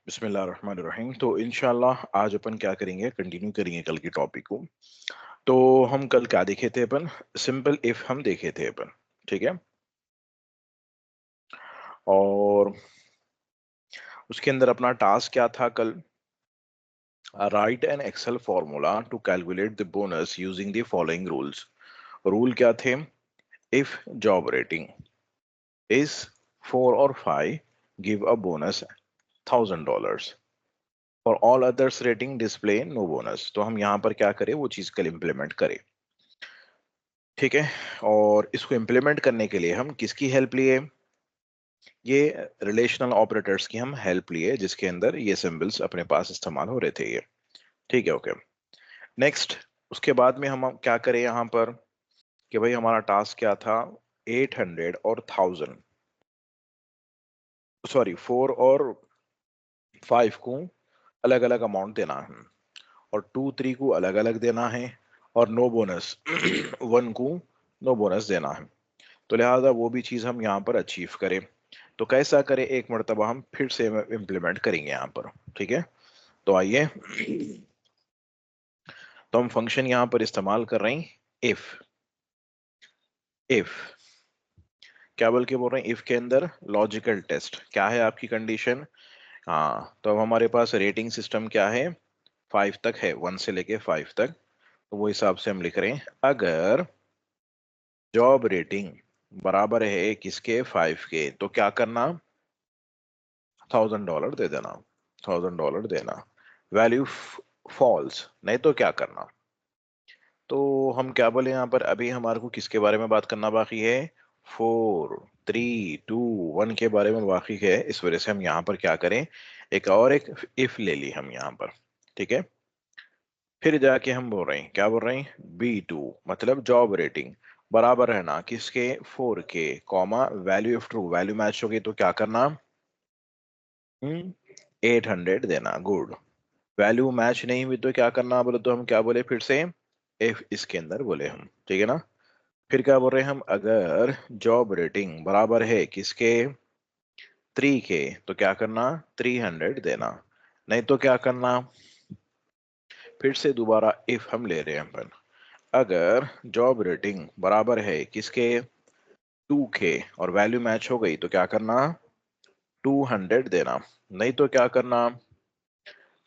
बिस्मिल्लाहिर्रहमानिर्रहीम। तो इंशाल्लाह आज अपन क्या करेंगे, कंटिन्यू करेंगे कल के टॉपिक को। तो हम कल क्या देखे थे अपन? सिंपल इफ हम देखे थे अपन, ठीक है। और उसके अंदर अपना टास्क क्या था कल? Write an Excel formula to calculate the bonus using the following rules. Rule क्या थे? इफ जॉब रेटिंग इज 4 और 5 गिव अ बोनस $1000 और all others rating display no bonus. तो हम यहाँ पर क्या करें, वो चीज कल इम्प्लीमेंट करें, ठीक है। और इसको इम्प्लीमेंट करने के लिए हम किसकी हेल्प लिए? ये रिलेशनल ऑपरेटर्स की हम हेल्प लिए, जिसके अंदर ये सिंबल्स अपने पास इस्तेमाल हो रहे थे ये, ठीक है। Okay, next. उसके बाद में हम क्या करें यहाँ पर कि भाई हमारा टास्क क्या था? 800 और 1000, सॉरी 4 और 5 को अलग अलग अमाउंट देना है, और 2 3 को अलग अलग देना है, और नो बोनस 1 को नो बोनस देना है। तो लिहाजा वो भी चीज हम यहाँ पर अचीव करें। तो कैसा करें, एक मर्तबा हम फिर से इम्प्लीमेंट करेंगे यहाँ पर, ठीक है। तो आइए, तो हम फंक्शन यहाँ पर इस्तेमाल कर रहे हैं इफ। इफ क्या बोल के बोल रहे हैं? इफ के अंदर लॉजिकल टेस्ट क्या है आपकी कंडीशन? हाँ, तो अब हमारे पास रेटिंग सिस्टम क्या है? 5 तक है, 1 से लेके 5 तक। तो वो हिसाब से हम लिख रहे हैं, अगर जॉब रेटिंग बराबर है किसके? 5 के, तो क्या करना? $1000 दे देना, $1000 देना। वैल्यू फॉल्स नहीं तो क्या करना? तो हम क्या बोले यहाँ पर? अभी हमारे को किसके बारे में बात करना बाकी है? 4 3 2 1 के बारे में बाकी है। इस वजह से हम यहाँ पर क्या करें, एक इफ ले ली हम यहाँ पर, ठीक है। फिर जाके हम बोल रहे हैं, क्या बोल रहे हैं? B2 मतलब जॉब रेटिंग बराबर है ना किसके? 4 के, comma value of true, value match होगी तो क्या करना? 800 देना। गुड। वैल्यू मैच नहीं हुई तो क्या करना बोले? तो हम क्या बोले फिर से? इफ इसके अंदर बोले हम, ठीक है ना। फिर क्या बोल रहे हैं हम? अगर जॉब रेटिंग बराबर है किसके? 3 के, तो क्या करना? 300 देना। नहीं तो क्या करना? फिर से दोबारा इफ हम ले रहे हैं अपन। अगर जॉब रेटिंग बराबर है किसके? 2 के, और वैल्यू मैच हो गई तो क्या करना? 200 देना। नहीं तो क्या करना?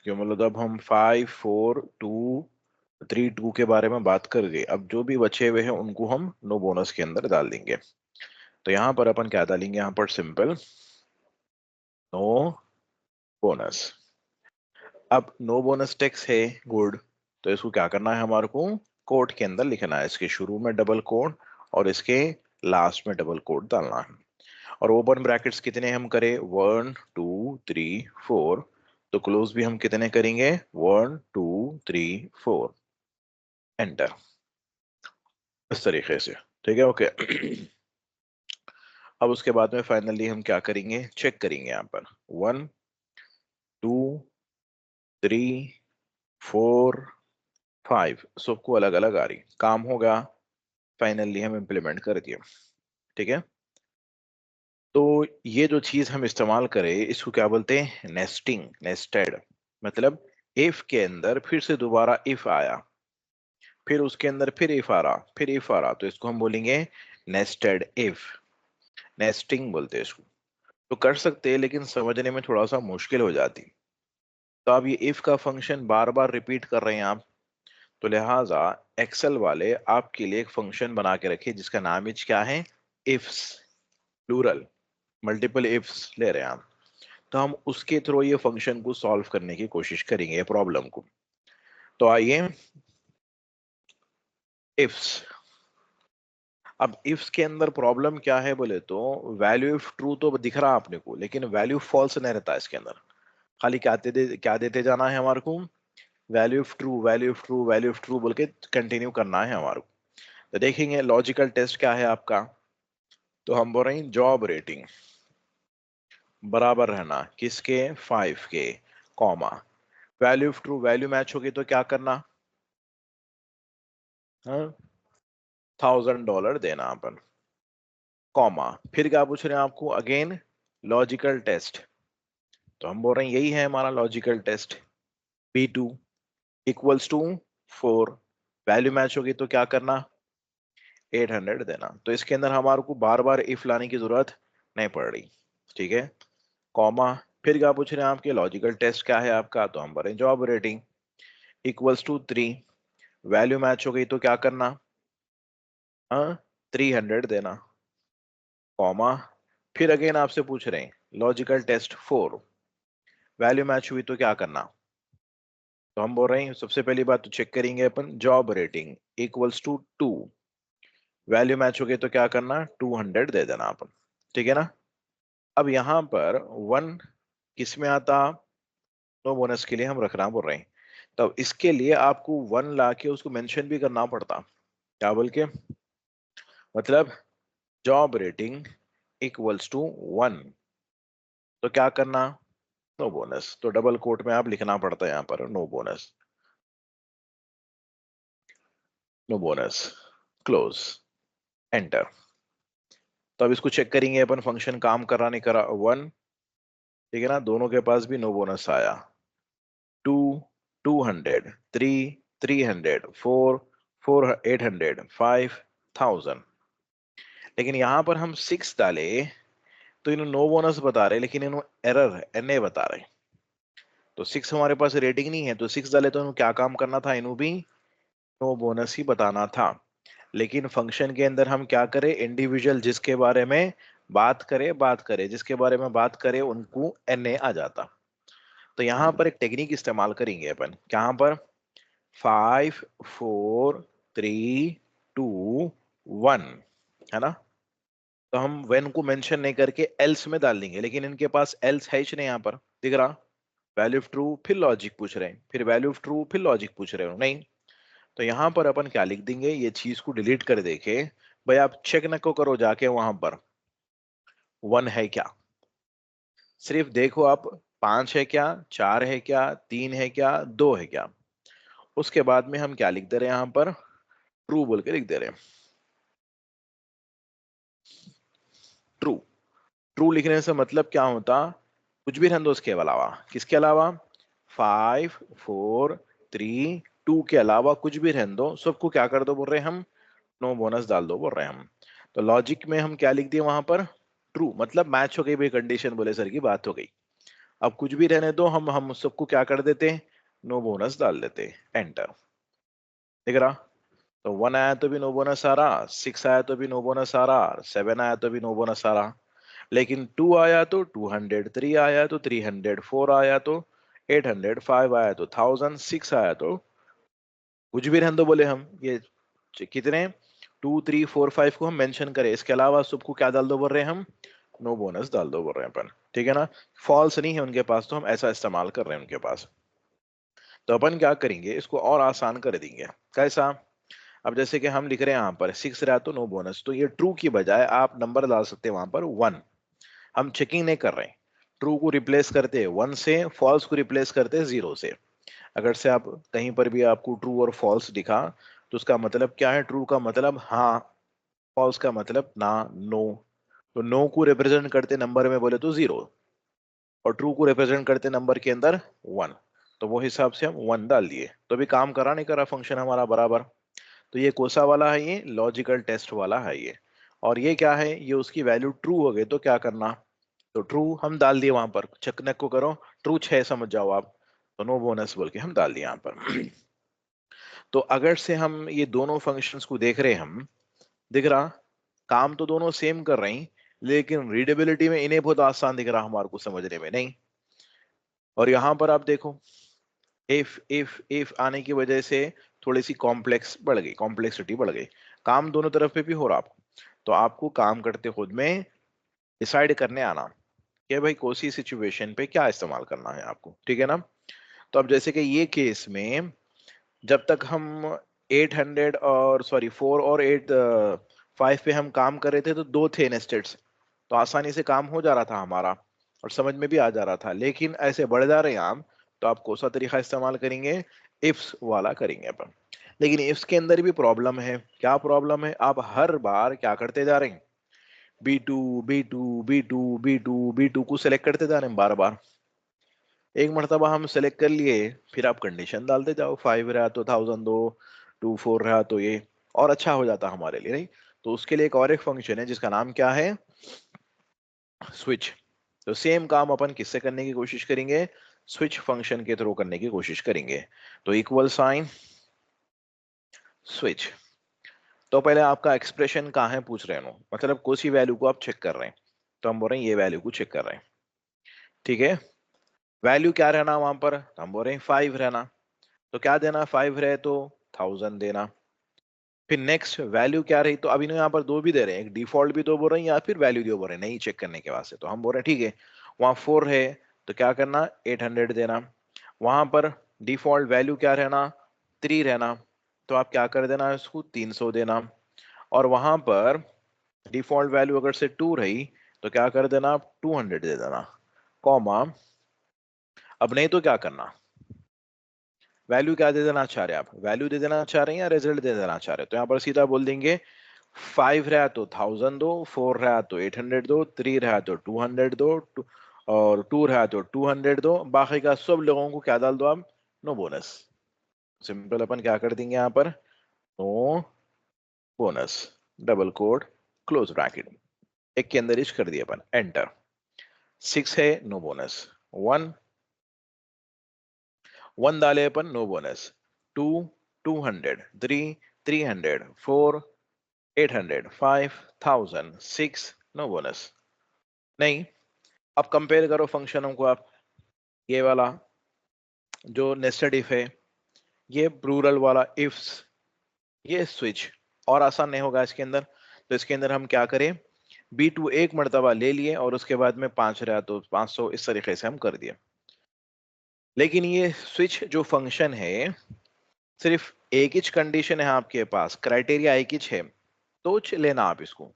क्यों मतलब अब हम 5 4 2 3 2 के बारे में बात कर गए, अब जो भी बचे हुए हैं उनको हम नो बोनस के अंदर डाल देंगे। तो यहाँ पर अपन क्या डालेंगे? यहाँ पर सिंपल नो बोनस। अब नो बोनस टैक्स है, गुड। तो इसको क्या करना है हमारे को? कोट के अंदर लिखना है, इसके शुरू में डबल कोट और इसके लास्ट में डबल कोट डालना है। और ओपन ब्रैकेट्स कितने हम करें? 1 2 3 4। तो क्लोज भी हम कितने करेंगे? 1 2 3 4। एंटर, इस तरीके से, ठीक है। ओके। अब उसके बाद में फाइनली हम क्या करेंगे? चेक करेंगे यहाँ पर 1 2 3 4 5 सबको अलग अलग आ रही, काम होगा। फाइनली हम इम्प्लीमेंट कर दिए, ठीक है। तो ये जो चीज हम इस्तेमाल करें इसको क्या बोलते हैं? Nesting, nested. मतलब इफ के अंदर फिर से दोबारा इफ आया, फिर उसके अंदर फिर इफ आ रहा, फिर इफ आ रहा, तो इसको हम बोलेंगे नेस्टेड इफ। नेस्टिंग बोलते हैं इसको। तो कर सकते हैं लेकिन समझने में थोड़ा सा मुश्किल हो जाती। तो अब ये इफ का फंक्शन बार बार रिपीट कर रहे हैं आप, तो लिहाजा एक्सेल वाले आपके लिए एक फंक्शन बना के रखे जिसका नाम ही क्या है? इफ्स, प्लूरल, मल्टीपल इफ्स ले रहे हैं आप। तो हम उसके थ्रू ये फंक्शन को सॉल्व करने की कोशिश करेंगे प्रॉब्लम को। तो आइए, इफ्स। अब इफ्स के अंदर प्रॉब्लम क्या है बोले तो, वैल्यू ऑफ ट्रू तो दिख रहा आपने को, लेकिन वैल्यू फॉल्स नहीं रहता इसके अंदर। खाली क्या देते जाना है हमारे को? Value of true, value of true, value of true बोल के कंटिन्यू करना है हमारे को। तो देखेंगे लॉजिकल टेस्ट क्या है आपका। तो हम बोल रहे हैं जॉब रेटिंग बराबर रहना किसके? 5 के, comma value of true, value match होगी तो क्या करना? हाँ, $1000 देना अपन, कॉमा फिर क्या पूछ रहे हैं आपको? अगेन लॉजिकल टेस्ट, तो हम बोल रहे हैं यही है हमारा logical test. P2 equals to 4, value match होगी तो क्या करना, 800 देना। तो इसके अंदर हमारे को बार बार इफ लाने की जरूरत नहीं पड़ रही, ठीक है। कॉमा, फिर क्या पूछ रहे हैं आपके, लॉजिकल टेस्ट क्या है आपका, तो हम बोल रहे हैं job rating equals to 3, value match हो गई तो क्या करना, हाँ 300 देना। कॉमा, फिर अगेन आपसे पूछ रहे हैं लॉजिकल टेस्ट 4, वैल्यू मैच हुई तो क्या करना, तो हम बोल रहे हैं सबसे पहली बात तो चेक करेंगे अपन, job rating equals to 2, value match हो गई तो क्या करना, 200 दे देना अपन, ठीक है ना। अब यहाँ पर 1 किस में आता, नो बोनस के लिए हम रखना बोल रहे हैं, तो इसके लिए आपको 1 ला के उसको मेंशन भी करना पड़ता, क्या बोल के, मतलब जॉब रेटिंग इक्वल्स टू 1, तो क्या करना, नो बोनस, तो डबल कोट में आप लिखना पड़ता है यहाँ पर no bonus, no bonus, close, enter. तो अब इसको चेक करेंगे अपन, फंक्शन काम करा नहीं करा, 1, ठीक है ना, दोनों के पास भी नो बोनस आया, 2 200, 3 300, 4 4 800, 5000। लेकिन यहाँ पर हम 6 डाले तो इन्हों नो बोनस बता रहे, लेकिन इन्हों एरर एनए बता रहे, तो 6 हमारे पास रेटिंग नहीं है, तो 6 डाले तो इन्हों क्या काम करना था, इन्हों भी नो बोनस ही बताना था। लेकिन फंक्शन के अंदर हम क्या करें, इंडिविजुअल जिसके बारे में बात करें जिसके बारे में बात करें उनको एनए आ जाता। तो यहाँ पर एक टेक्निक इस्तेमाल करेंगे अपन, यहाँ पर 5 4 3 2 1, है ना। तो हम वेन को मेंशन नहीं करके एल्स में डाल देंगे, लेकिन इनके पास एल्स है ही नहीं, यहाँ पर दिख रहा, वैल्यू ऑफ ट्रू फिर लॉजिक पूछ रहे हैं, फिर वैल्यू ऑफ ट्रू फिर लॉजिक पूछ रहे हो नहीं। तो यहाँ पर अपन क्या लिख देंगे, ये चीज को डिलीट कर देखे, भाई आप चेक न को करो जाके वहां पर 1 है क्या, सिर्फ देखो आप 5 है क्या, 4 है क्या, 3 है क्या, 2 है क्या। उसके बाद में हम क्या लिख दे रहे हैं, यहाँ पर ट्रू बोल के लिख दे रहे हैं, ट्रू। ट्रू लिखने से मतलब क्या होता, कुछ भी रहने दो उसके अलावा, किसके अलावा, 5 4 3 2 के अलावा कुछ भी रहने दो, सबको क्या कर दो बोल रहे हैं हम, नो बोनस डाल दो बोल रहे हैं हम। तो लॉजिक में हम क्या लिख दिए वहां पर, ट्रू, मतलब मैच हो गई भाई, कंडीशन बोले सर की बात हो गई। अब कुछ भी रहने दो, हम सबको क्या कर देते, नो बोनस डाल देते, एंटर। दिख रहा, तो 1 आया तो भी नो बोनस आ रहा, 6 आया तो भी नो बोनस आ रहा, 7 आया तो भी नो बोनस आ रहा। लेकिन 2 आया तो 200, 3 आया तो 300, 4 आया तो 800, 5 आया तो 1000, 6 आया तो कुछ भी रहने दो बोले हम, ये कितने 2 3 4 5 को हम मेंशन करें, इसके अलावा सबको क्या डाल दो बोल रहे हैं हम, नो बोनस डाल दो बोल रहे हैं अपन, ठीक है ना। फॉल्स नहीं है उनके पास, तो हम ऐसा इस्तेमाल कर रहे हैं उनके पास। तो अपन क्या करेंगे, इसको और आसान कर देंगे, कैसा, अब जैसे कि हम लिख रहे हैं यहाँ पर 6 रहा तो नो बोनस, तो ये ट्रू की बजाय आप नंबर डाल सकते हैं वहां पर 1, हम चेकिंग नहीं कर रहे हैं, ट्रू को रिप्लेस करते हैं 1 से, फॉल्स को रिप्लेस करते हैं 0 से। अगर से आप कहीं पर भी आपको ट्रू और फॉल्स दिखा, तो उसका मतलब क्या है, ट्रू का मतलब हाँ, फॉल्स का मतलब ना, नो। तो नो को रिप्रेजेंट करते नंबर में बोले तो 0, और ट्रू को रिप्रेजेंट करते नंबर के अंदर 1, तो वो हिसाब से हम 1 डाल दिए, तो अभी काम करा नहीं करा फंक्शन हमारा बराबर। तो ये कोसा वाला है, ये लॉजिकल टेस्ट वाला है ये। और ये क्या है, ये उसकी वैल्यू ट्रू हो गई तो क्या करना, तो ट्रू हम डाल दिए वहां पर, चेकनेक को करो, ट्रू 6 समझ जाओ आप, तो नो बोनस बोल के हम डाल दिए यहाँ पर। तो अगर से हम ये दोनों फंक्शंस को देख रहे हैं हम, दिख रहा, काम तो दोनों सेम कर रहे हैं, लेकिन रीडेबिलिटी में इन्हें बहुत आसान दिख रहा हमारे को समझने में नहीं। और यहाँ पर आप देखो, इफ आने की वजह से थोड़ी सी कॉम्प्लेक्स बढ़ गई, कॉम्प्लेक्सिटी बढ़ गई, काम दोनों तरफ पे भी हो रहा आपको, तो आपको काम करते खुद में डिसाइड करने आना कि भाई कौन सी सिचुएशन पे क्या इस्तेमाल करना है आपको, ठीक है ना। तो अब जैसे कि ये केस में जब तक हम 800 और सॉरी 4 और 8 5 पे हम काम कर रहे थे, तो 2 थे नेस्टेड्स, तो आसानी से काम हो जा रहा था हमारा और समझ में भी आ जा रहा था। लेकिन ऐसे बढ़ जा रहे हैं हम, तो आप कौन सा तरीका इस्तेमाल करेंगे, इफ्स वाला करेंगे अपन। लेकिन इफ्स के अंदर भी प्रॉब्लम है, क्या प्रॉब्लम है, आप हर बार क्या करते जा रहे हैं, B2 को सिलेक्ट करते जा रहे हैं बार बार। एक मरतबा हम सेलेक्ट कर लिए, फिर आप कंडीशन डालते जाओ, 5 रहा तो 1000 दो, 24 रहा तो ये, और अच्छा हो जाता हमारे लिए, नहीं? तो उसके लिए एक और एक फंक्शन है जिसका नाम क्या है, स्विच। तो सेम काम अपन किससे करने की कोशिश करेंगे, स्विच फंक्शन के थ्रू करने की कोशिश करेंगे। तो इक्वल साइन स्विच। तो पहले आपका एक्सप्रेशन कहाँ है पूछ रहे हैं, मतलब कौन सी वैल्यू को आप चेक कर रहे हैं, तो हम बोल रहे हैं ये वैल्यू को चेक कर रहे हैं, ठीक है। वैल्यू क्या रहना वहां पर, तो हम बोल रहे हैं 5 रहना, तो क्या देना, 5 रहे तो 1000 देना। फिर नेक्स्ट वैल्यू क्या रही, तो अभी ना यहाँ पर दो भी दे रहे हैं, एक डिफॉल्ट भी दो बोल रहे हैं या फिर वैल्यू दो बोल रहे हैं नहीं चेक करने के वास्ते, तो हम बोल रहे हैं ठीक है, वहां 4 है तो क्या करना, 800 देना। वहां पर डिफॉल्ट वैल्यू क्या रहना, 3 रहना, तो आप क्या कर देना, इसको 300 देना। और वहां पर डिफॉल्ट वैल्यू अगर से 2 रही तो क्या कर देना, आप 200 दे देना, कॉमा। अब नहीं तो क्या करना, वैल्यू क्या दे देना चाह रहे हैं आप, वैल्यू दे देना चाह रहे हैं या रिजल्ट दे देना चाह रहे हैं, तो यहाँ पर सीधा बोल देंगे 5 रहा तो 1000 दो, 4 रहा तो 800 दो, 3 रहा तो 200 दो, और 2 रहा तो 200 दो, बाकी का सब लोगों को क्या डाल दो आप, नो बोनस। सिंपल अपन क्या कर देंगे यहाँ पर, no bonus, double quote, close bracket, एक के अंदर इच कर दिया अपन, एंटर। 6 है नो बोनस, 1 1 डाले अपन नो बोनस, 2 200, 3 300, 4 800, 5 1000, 6 नो बोनस। नहीं, अब कंपेयर करो फंक्शनों को आप, ये वाला जो नेस्टेड इफ है, ये प्लूरल वाला इफ्स, ये स्विच, और आसान नहीं होगा इसके अंदर। तो इसके अंदर हम क्या करें, B2 एक मर्तबा ले लिए और उसके बाद में 5 रहा तो 500, इस तरीके से हम कर दिए। लेकिन ये स्विच जो फंक्शन है, सिर्फ एक ही कंडीशन है आपके पास, क्राइटेरिया एक ही है, तो लेना आप इसको।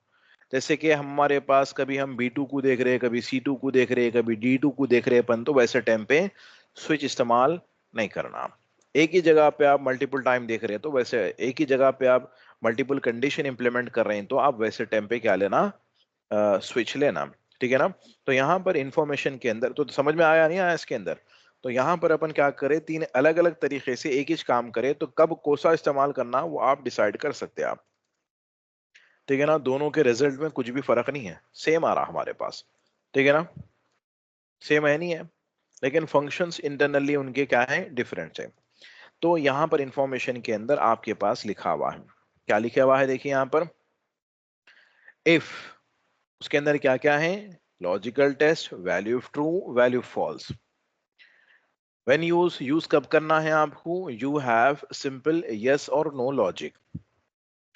जैसे कि हमारे पास कभी हम B2 को देख रहे हैं, कभी C2 को देख रहे हैं, कभी D2 को देख रहे हैं अपन, तो वैसे टाइम पे स्विच इस्तेमाल नहीं करना। एक ही जगह पे आप मल्टीपल टाइम देख रहे हैं, तो वैसे एक ही जगह पे आप मल्टीपल कंडीशन इंप्लीमेंट कर रहे हैं, तो आप वैसे टाइम पे क्या लेना, स्विच लेना, ठीक है ना। तो यहाँ पर इंफॉर्मेशन के अंदर तो समझ में आया नहीं आया इसके अंदर, तो यहाँ पर अपन क्या करें, तीन अलग अलग तरीके से एक ही काम करें, तो कब कौन सा इस्तेमाल करना वो आप डिसाइड कर सकते हैं आप, ठीक है ना। दोनों के रिजल्ट में कुछ भी फर्क नहीं है, सेम आ रहा हमारे पास, ठीक है ना, सेम है नहीं है, लेकिन फंक्शंस इंटरनली उनके क्या है, डिफरेंट है। तो यहाँ पर इंफॉर्मेशन के अंदर आपके पास लिखा हुआ है, क्या लिखा हुआ है, देखिए यहाँ पर इफ, उसके अंदर क्या क्या है, logical test, value true, value false. When use कब करना है आपको, यू हैव सिंपल यस और नो लॉजिक,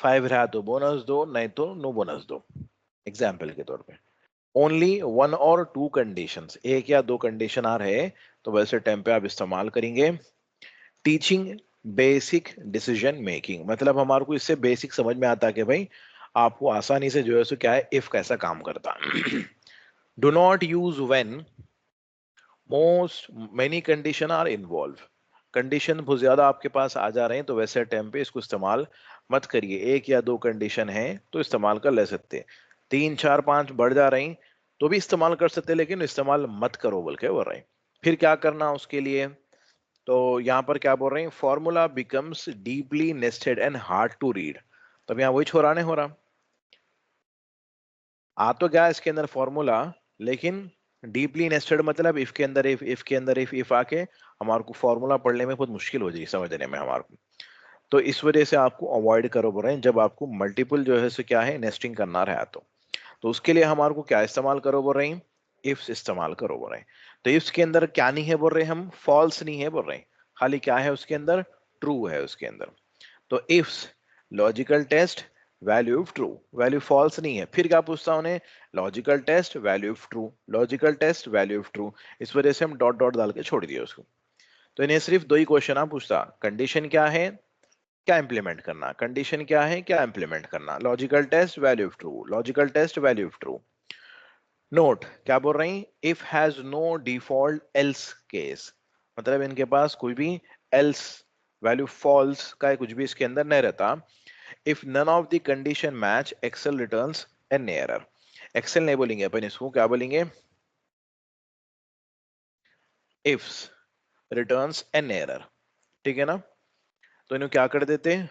5 रहा तो बोनस दो, नहीं तो नो बोनस दो, एग्जाम्पल के तौर पे। ओनली 1 और 2 कंडीशंस, एक या दो कंडीशन आ रहे, तो वैसे टाइम पे आप इस्तेमाल करेंगे टीचिंग बेसिक डिसीजन मेकिंग, मतलब हमारे को इससे बेसिक समझ में आता है कि भाई आपको आसानी से जो है सो क्या है, इफ कैसा काम करता है। Do not use when most many condition are involve, condition बहुत ज्यादा आपके पास आ जा रहे हैं, तो वैसे टाइम पे इसको इस्तेमाल मत करिए, एक या दो कंडीशन है तो इस्तेमाल कर ले सकते हैं, 3 4 5 बढ़ जा रही तो भी इस्तेमाल कर सकते हैं, लेकिन इस्तेमाल मत करो बोल के बोल रहे हैं। फिर क्या करना उसके लिए, तो यहाँ पर क्या बोल रहे हैं, formula becomes deeply nested and hard to read, तब यहाँ वही छोरा नहीं हो रहा, आ तो गया इसके अंदर फॉर्मूला, लेकिन डीपली नेस्टेड मतलब इफ के अंदर इफ के अंदर इफ आके हमारे को फॉर्मूला पढ़ने में बहुत मुश्किल हो जाएगी समझने में हमारे को। तो इस वजह से आपको अवॉइड करो बोल रहे हैं, जब आपको मल्टीपल जो है सो क्या है नेस्टिंग करना रहा तो उसके लिए हमारे को क्या इस्तेमाल करो बोल रहे हैं, इफ्स इस्तेमाल करो बोल रहे हैं। तो इफ्स के अंदर क्या नहीं है बोल रहे हैं हम, फॉल्स नहीं है बोल रहे हैं, खाली क्या है उसके अंदर, ट्रू है उसके अंदर। तो ifs logical test value of true, value false नहीं है, फिर क्या पूछता उन्हें, logical test value of true, logical test value of true, इस वजह से हम डॉट डॉट डाल के छोड़ दिए उसको। तो इन्हें सिर्फ दो ही क्वेश्चन आप पूछता, कंडीशन क्या है, क्या इंप्लीमेंट करना, कंडीशन क्या है, क्या इंप्लीमेंट करना, logical test value of true, logical test value of true. Note क्या बोल रहे हैं, if has no default else case, मतलब इनके पास कोई भी एल्स वैल्यू फॉल्स का कुछ भी इसके अंदर नहीं रहता। If none of the condition match, Excel returns an error, Excel नहीं बोलेंगे अपन, इसको क्या बोलेंगे, इफ्स रिटर्न्स एन एरर, ठीक है ना। तो इन्हें क्या कर देते हैं,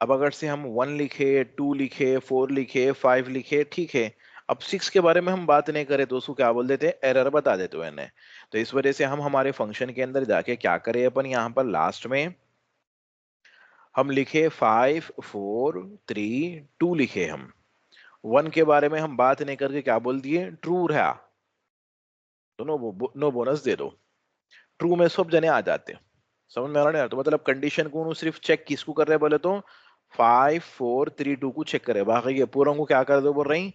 अब अगर से हम 1 लिखे, 2 लिखे, 4 लिखे, 5 लिखे, ठीक है, अब 6 के बारे में हम बात नहीं करें तो उसको क्या बोल देते हैं, एरर बता देते हैं इन्हें। तो इस वजह से हम हमारे फंक्शन के अंदर जाके क्या करें अपन, यहाँ पर लास्ट में हम लिखे 5 4 3 2 लिखे, हम 1 के बारे में हम बात नहीं करके क्या बोल दिए, ट्रू रहा, तो नो बोनस दे दो। ट्रू में सब जने आ जाते, समझ में आ रहा है। तो मतलब कंडीशन को सिर्फ चेक किसको कर रहे हैं बोले तो 5 4 3 2 को चेक करे, बाकी ये पूरा को क्या कर दो बोल रही,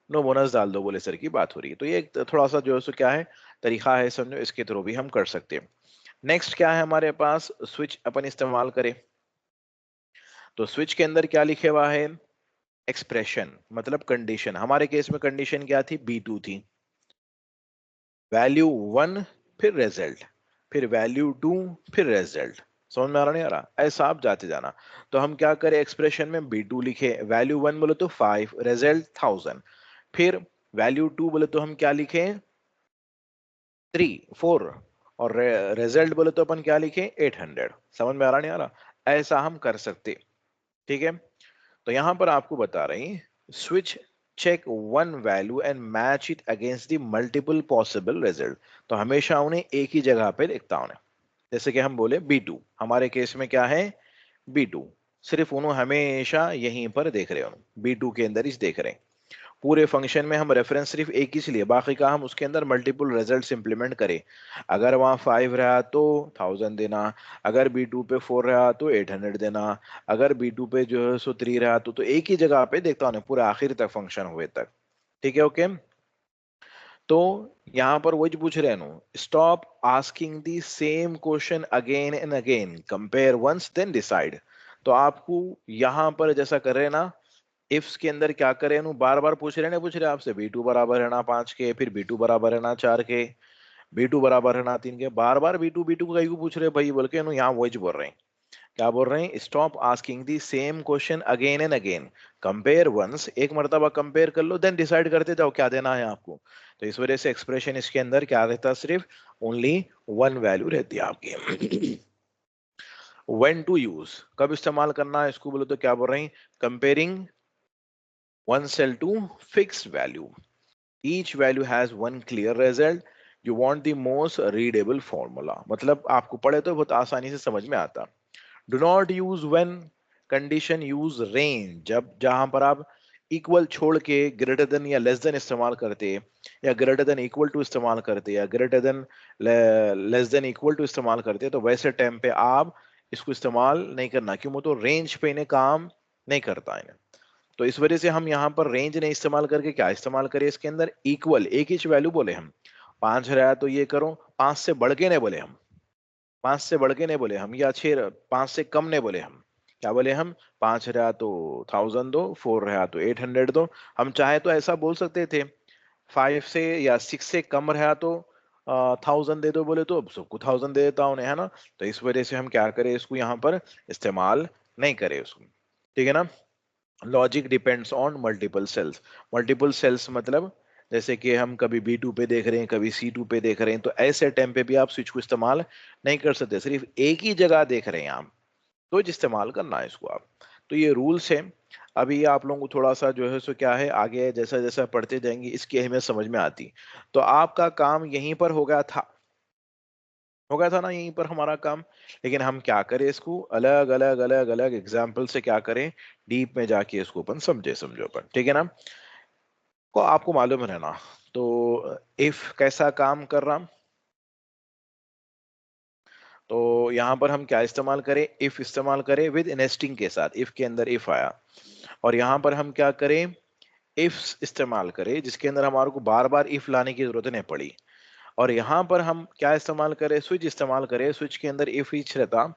नो बोनस डाल दो बोले सर की बात हो रही है। तो ये एक थोड़ा सा जो है सो क्या है तरीका है, समझो, इसके थ्रू भी हम कर सकते हैं। नेक्स्ट क्या है हमारे पास, स्विच अपन इस्तेमाल करें। तो स्विच के अंदर क्या लिखे हुआ है, एक्सप्रेशन मतलब कंडीशन। हमारे केस में कंडीशन क्या थी, B2 थी, वैल्यू 1 फिर रिजल्ट, फिर वैल्यू 2 फिर रिजल्ट। समझ में आ रहा नहीं आ रहा, ऐसा आप जाते जाना। तो हम क्या करें, एक्सप्रेशन में B2 लिखे, वैल्यू 1 बोले तो 5, रिजल्ट 1000, फिर वैल्यू 2 बोले तो हम क्या लिखे 3 4, और रिजल्ट बोले तो अपन क्या लिखे 800। समझ में आ रहा नहीं आ रहा, ऐसा हम कर सकते, ठीक है। तो यहां पर आपको बता रही, switch check one value and match it against the multiple possible result. तो हमेशा उन्हें एक ही जगह पे देखता हूं। जैसे कि हम बोले B2, हमारे केस में क्या है B2, सिर्फ उन्होंने हमेशा यहीं पर देख रहे हो, B2 के अंदर ही देख रहे हैं। पूरे फंक्शन में हम रेफरेंस सिर्फ एक ही लिए, बाकी का हम उसके अंदर मल्टीपल रिजल्ट्स इंप्लीमेंट करें। अगर वहाँ 5 रहा तो 1000 देना, अगर B2 पे 4 रहा तो 800 देना, अगर B2 पे जो है सो 3 रहा तो एक ही जगह पे देखता हूँ पूरा आखिर तक फंक्शन हुए तक, ठीक है, ओके। तो यहाँ पर वही पूछ रहे हैं, stop asking the same question again and again, compare once then decide. तो आपको यहाँ पर जैसा कर रहे हैं ना, इफ्स के अंदर क्या करें, बार बार पूछ रहे आपसे B2 बराबर है ना 5 के, फिर B2 बराबर है ना 4 के, B2 बराबर है ना 3 के, बार बार B2 B2 का ही पूछ रहे भाई बोल के यहाँ वही बोल रहे हैं। क्या बोल रहे हैं, stop asking the same question again and again, compare once, एक मर्तबा कंपेयर कर लो, देन डिसाइड करते जाओ क्या देना है आपको। तो इस वजह से एक्सप्रेशन इसके अंदर क्या रहता है, सिर्फ ओनली वन वैल्यू रहती है आपकी। व्हेन टू यूज, कब इस्तेमाल करना है इसको बोलो तो क्या बोल रहे हैं, comparing one cell to fixed value, each value has one clear result, you want the most readable formula, मतलब आपको पढ़े तो बहुत आसानी से समझ में आता। do not use when, condition use range, जब जहां पर आप इक्वल छोड़ के ग्रेटर देन या लेस देन इस्तेमाल करते, या ग्रेटर देन इक्वल टू इस्तेमाल करते, या greater than less than equal to इस्तेमाल करते, तो वैसे टाइम पे आप इसको इस्तेमाल नहीं करना, क्यों, वो तो रेंज पे इन्हें काम नहीं करता इन्हें। तो इस वजह से हम यहाँ पर रेंज नहीं इस्तेमाल करके क्या इस्तेमाल करें, इसके अंदर इक्वल एक ही वैल्यू बोले हम, 5 रहा तो ये करो, 5 से बढ़ के नहीं बोले हम, 5 से बढ़ के नहीं बोले हम, या 6, 5 से कम नहीं बोले हम, क्या बोले हम, 5 रहा तो 1000 दो, 4 रहा तो 800 दो। हम चाहे तो ऐसा बोल सकते थे, 5 से या 6 से कम रहा तो 1000 दे दो बोले तो अब सबको 1000 दे देता हूँ, है ना। तो इस वजह से हम क्या करें, इसको यहाँ पर इस्तेमाल नहीं करें उसको, ठीक है ना। Logic depends on multiple cells, multiple cells मतलब जैसे कि हम कभी B2 पे देख रहे हैं, कभी C2 पे देख रहे हैं, तो ऐसे टाइम पे भी आप स्विच को इस्तेमाल नहीं कर सकते, सिर्फ एक ही जगह देख रहे हैं आप तो इस्तेमाल करना है इसको आप। तो ये रूल्स है। अभी आप लोगों को थोड़ा सा जो है सो क्या है, आगे जैसा जैसा पढ़ते जाएंगे इसकी अहमियत समझ में आती। तो आपका काम यहीं पर हो गया था, हो गया था ना यहीं पर हमारा काम। लेकिन हम क्या करें, इसको अलग अलग अलग अलग एग्जाम्पल से क्या करें, डीप में जाके इसको अपन समझो अपन, ठीक है ना। को आपको मालूम रहना, तो इफ कैसा काम कर रहा, तो यहां पर हम क्या इस्तेमाल करें, इफ इस्तेमाल करें विद नेस्टिंग के साथ, इफ के अंदर इफ आया, और यहां पर हम क्या करें, इफ इस्तेमाल करें जिसके अंदर हमारे को बार बार इफ लाने की जरूरत नहीं पड़ी। और यहाँ पर हम क्या इस्तेमाल करें, स्विच इस्तेमाल करें, स्विच के अंदर इफ ईच रहता,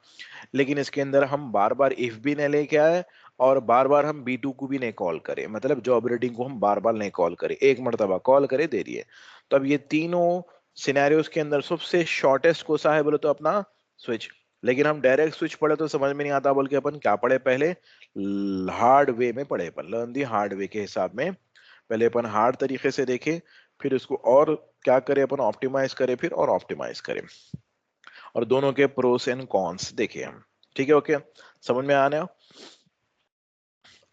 लेकिन इसके अंदर हम बार बार इफ भी नहीं लेके आए, और बार बार हम B2 को भी नहीं कॉल करें, मतलब जॉब रेटिंग को हम बार बार नहीं कॉल करें, एक मरतबा कॉल करे दे रही है। तो अब ये तीनों सिनेरियोस के अंदर सबसे शॉर्टेस्ट कौन सा है बोले तो अपना स्विच। लेकिन हम डायरेक्ट स्विच पढ़े तो समझ में नहीं आता, बोल के अपन क्या पढ़े, पहले हार्ड वे में पढ़े, अपन लर्न दी हार्ड वे के हिसाब में पहले अपन हार्ड तरीके से देखें, फिर उसको और क्या करें अपन, ऑप्टिमाइज करें, फिर और ऑप्टिमाइज करें, और दोनों के प्रोस एंड कॉन्स देखें हम। ठीक है, ओके, समझ में आने।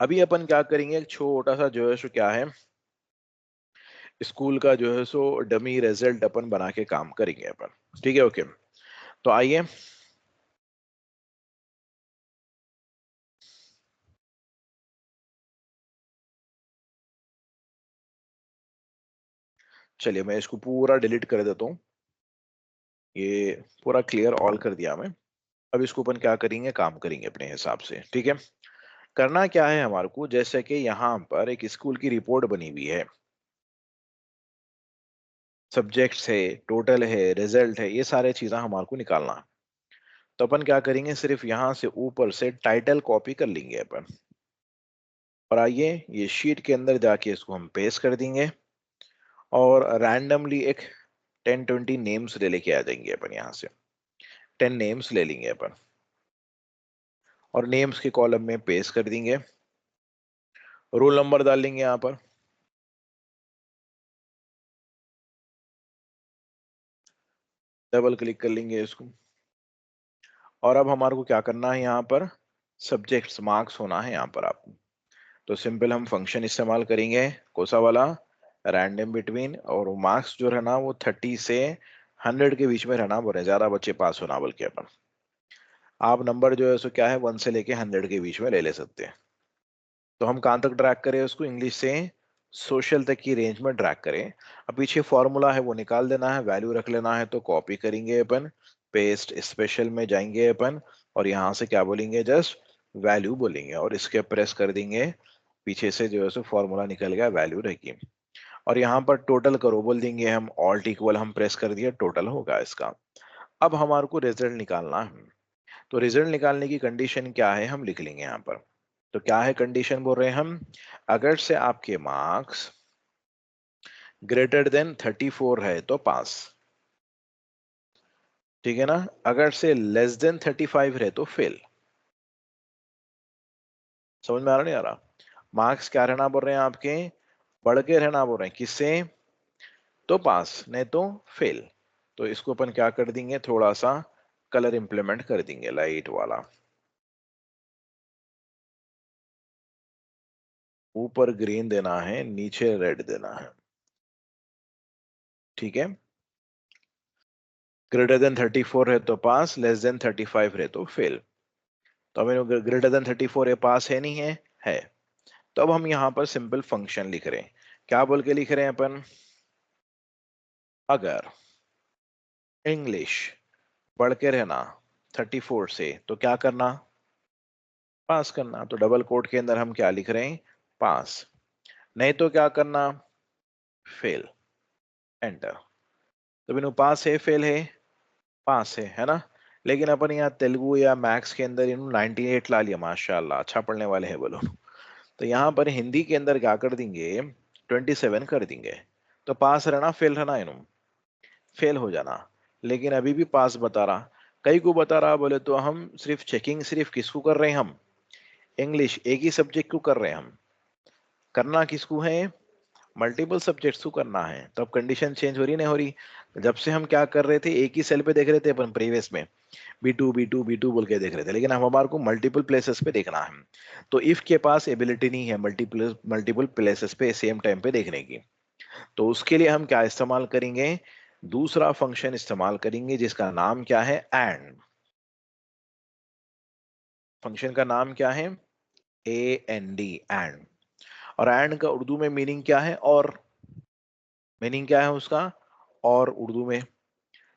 अभी अपन क्या करेंगे, एक छोटा सा जो है सो क्या है, स्कूल का जो है सो डमी रिजल्ट अपन बना के काम करेंगे अपन। ठीक है, ओके, तो आइए। चलिए मैं इसको पूरा डिलीट कर देता हूँ, ये पूरा क्लियर ऑल कर दिया मैं। अब इसको अपन क्या करेंगे, काम करेंगे अपने हिसाब से। ठीक है, करना क्या है हमारे को, जैसे कि यहाँ पर एक स्कूल की रिपोर्ट बनी हुई है, सब्जेक्ट्स है, टोटल है, रिजल्ट है, ये सारे चीजें हमारे को निकालना है। तो अपन क्या करेंगे, सिर्फ यहाँ से ऊपर से टाइटल कॉपी कर लेंगे अपन, और आइए ये शीट के अंदर जाके इसको हम पेस्ट कर देंगे, और रैंडमली एक 10-20 नेम्स ले लेके आ जाएंगे अपन, यहाँ से 10 नेम्स ले लेंगे अपन, और नेम्स के कॉलम में पेस्ट कर देंगे, रोल नंबर डाल लेंगे यहाँ पर, डबल क्लिक कर लेंगे इसको, और अब हमारे को क्या करना है, यहाँ पर सब्जेक्ट्स मार्क्स होना है यहाँ पर आपको। तो सिंपल हम फंक्शन इस्तेमाल करेंगे, कौन सा वाला, रैंडम बिटवीन, और मार्क्स जो है ना वो 30 से 100 के बीच में रहना बोल रहे हैं, ज्यादा बच्चे पास होना बोल के अपन। आप नंबर जो है सो क्या है 1 से लेके 100 के बीच में ले सकते हैं। तो हम कहाँ तक ड्रैग करें उसको, इंग्लिश से सोशल तक की रेंज में ड्रैग करें। अब पीछे फॉर्मूला है वो निकाल देना है, वैल्यू रख लेना है, तो कॉपी करेंगे अपन, पेस्ट स्पेशल में जाएंगे अपन, और यहाँ से क्या बोलेंगे, जस्ट वैल्यू बोलेंगे, और इसके प्रेस कर देंगे, पीछे से जो है सो फॉर्मूला निकल गया, वैल्यू रहेगी। और यहाँ पर टोटल करो बोल देंगे हम, ऑल्ट इक्वल हम प्रेस कर दिया, टोटल होगा इसका। अब हमारे को रिजल्ट निकालना है, तो रिजल्ट निकालने की कंडीशन क्या है हम लिख लेंगे यहाँ पर। तो क्या है कंडीशन बोल रहे हैं हम, अगर से आपके मार्क्स ग्रेटर देन 34 है तो पास, ठीक है ना, अगर से लेस देन 35 रहे तो फेल। समझ में आ रहा नहीं आ रहा, मार्क्स क्या रहना बोल रहे हैं आपके, बढ़ के रहना बोल रहे हैं, किससे, तो पास, नहीं तो फेल। तो इसको अपन क्या कर देंगे, थोड़ा सा कलर इंप्लीमेंट कर देंगे, लाइट वाला, ऊपर ग्रीन देना है, नीचे रेड देना है। ठीक है, ग्रेटर देन 34 है तो पास, लेस देन 35 है तो फेल। तो हमें ग्रेटर देन 34 है, पास है नहीं है, है। तो अब हम यहाँ पर सिंपल फंक्शन लिख रहे हैं, क्या बोल के लिख रहे हैं अपन, अगर इंग्लिश बढ़ के रहना 34 से तो क्या करना, पास करना। तो डबल कोट के अंदर हम क्या लिख रहे हैं, पास, नहीं तो क्या करना, फेल, एंटर। तो बिनु पास है, फेल है, पास है ना। लेकिन अपन यहाँ तेलुगु या मैथ्स के अंदर इन्होंने 98 ला लिया, माशाल्लाह अच्छा पढ़ने वाले हैं बोलो। तो यहाँ पर हिंदी के अंदर क्या कर देंगे, 27 कर देंगे। तो पास रहना, फेल रहना, इन्हों फेल हो जाना। लेकिन अभी भी पास बता रहा, कई को बता रहा बोले तो हम सिर्फ चेकिंग सिर्फ किसको कर रहे हैं हम, इंग्लिश एक ही सब्जेक्ट को कर रहे हैं हम, करना किसको है, मल्टीपल सब्जेक्ट्स को करना है। तो अब कंडीशन चेंज हो रही नहीं हो रही, जब से हम क्या कर रहे थे, एक ही सेल पे देख रहे थे अपन प्रीवियस में, बी टू बोल के देख रहे थे, लेकिन अब हमारे को मल्टीपल प्लेसेस पे देखना है। तो इफ के पास एबिलिटी नहीं है मल्टीपल मल्टीपल प्लेसेस पे सेम टाइम पे देखने की, तो उसके लिए हम क्या इस्तेमाल करेंगे, दूसरा फंक्शन इस्तेमाल करेंगे जिसका नाम क्या है, एंड। फंक्शन का नाम क्या है, AND, एंड। और एंड का उर्दू में मीनिंग क्या है, और मीनिंग क्या है उसका, और उर्दू में।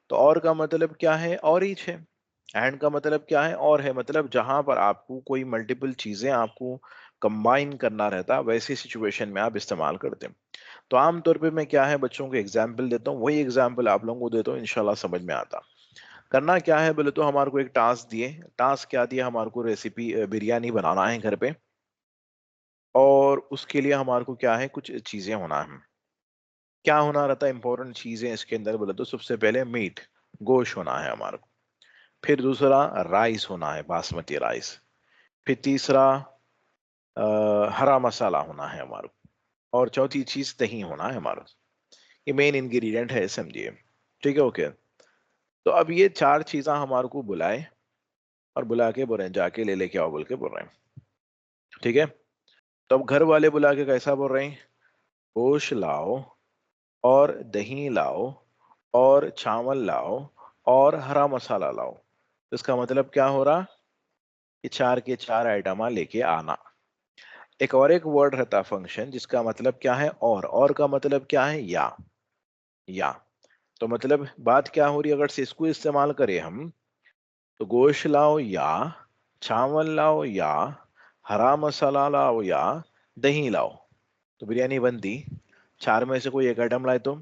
तो और का मतलब क्या है, और ईच है। एंड का मतलब क्या है, और है, मतलब जहां पर आपको कोई मल्टीपल चीजें आपको कंबाइन करना रहता है, वैसी सिचुएशन में आप इस्तेमाल करते हैं। तो आमतौर पे मैं क्या है बच्चों को एग्जाम्पल देता हूँ, वही एग्जाम्पल आप लोगों को देता हूँ, इंशाल्लाह समझ में आता। करना क्या है बोले तो हमारे को एक टास्क दिए, टास्क क्या दिया हमारे को, रेसिपी बिरयानी बनाना है घर पे, और उसके लिए हमारे को क्या है, कुछ चीजें होना है। क्या होना रहता है, इंपॉर्टेंट चीजें इसके अंदर बोले तो सबसे पहले मीट, गोश्त होना है हमारे को, फिर दूसरा राइस होना है, बासमती राइस, फिर तीसरा हरा मसाला होना है हमारे को, और चौथी चीज दही होना है हमारा, ये मेन इंग्रेडिएंट है, समझिए। ठीक है, ओके। तो अब ये चार चीजें हमारे को बुलाए और बुला के बोल रहे हैं जाके ले लेके आओ बोल के बोल रहे हैं। ठीक है, तो अब घर वाले बुला के कैसा बोल रहे हैं, गोश्त लाओ और दही लाओ और चावल लाओ और हरा मसाला लाओ। तो इसका मतलब क्या हो रहा, कि चार के चार आइटम लेके आना। एक और एक वर्ड रहता फंक्शन जिसका मतलब क्या है, और का मतलब क्या है, या। तो मतलब बात क्या हो रही है, अगर से इसको इस्तेमाल करें हम, तो गोश्त लाओ या, चावल लाओ या, हरा मसाला लाओ या, दही लाओ, तो बिरयानी बनती। चार में से कोई एक आइटम लाए तो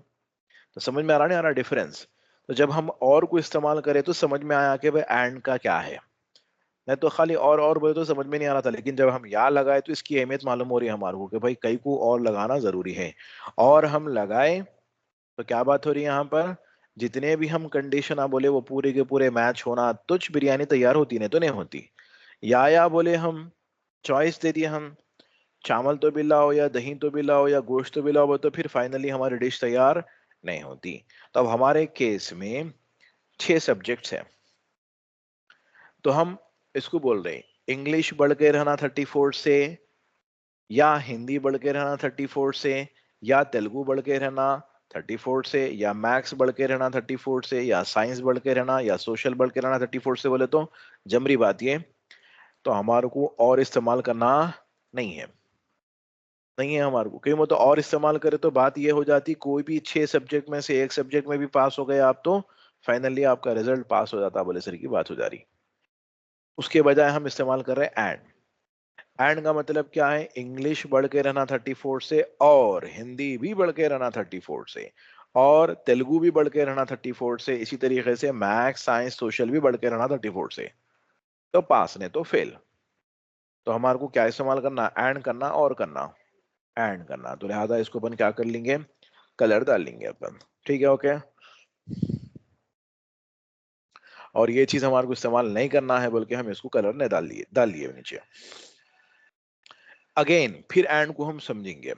समझ में आ रहा नहीं आ रहा डिफरेंस। तो जब हम और को इस्तेमाल करें तो समझ में आया कि भाई एंड का क्या है। नहीं तो खाली और बोले तो समझ में नहीं आ रहा था, लेकिन जब हम या लगाए तो इसकी अहमियत मालूम हो रही है हमारे को कि भाई कई को और लगाना जरूरी है। और हम लगाए तो क्या बात हो रही है यहाँ पर, जितने भी हम कंडीशन आप बोले वो पूरे के पूरे मैच होना, तुझ बिरयानी तैयार होती, नहीं तो नहीं होती। या बोले हम, चॉइस दे दिए हम, चावल तो भी लाओ या दही तो भी लाओ या गोश्त तो भी लाओ, तो फिर फाइनली हमारी डिश तैयार नहीं होती। तो अब हमारे केस में 6 सब्जेक्ट्स हैं, तो हम इसको बोल रहे हैं इंग्लिश बढ़ के रहना 34 से, या हिंदी बढ़ के रहना 34 से, या तेलुगु बढ़ के रहना 34 से, या मैथ्स बढ़ के रहना 34 से, या साइंस बढ़ के रहना, या सोशल बढ़ के रहना 34 से बोले तो जमरी बात ये। तो हमारे को और इस्तेमाल करना नहीं है, नहीं है हमारे को, क्यों तो और इस्तेमाल करे तो बात ये हो जाती, कोई भी 6 सब्जेक्ट में से एक सब्जेक्ट में भी पास हो गए आप तो फाइनली आपका रिजल्ट पास हो जाता, बोले सर की बात हो जा रही। उसके बजाय हम इस्तेमाल कर रहे हैं एंड का मतलब क्या है, इंग्लिश बढ़ के रहना 34 से, और हिंदी भी बढ़ के रहना 34 से, और तेलुगु भी बढ़ के रहना 34 से, इसी तरीके से मैथ्स साइंस सोशल भी बढ़ के रहना 34 से। तो पास ने तो फेल। तो हमारे को क्या इस्तेमाल करना, एंड करना और करना, एंड करना। तो लिहाजा इसको अपन क्या कर लेंगे, कलर डाल लेंगे अपन। ठीक है, ओके। और ये चीज हमारे को इस्तेमाल नहीं करना है बल्कि हम इसको कलर ने डाल दिए नीचे। अगेन फिर एंड को हम समझेंगे।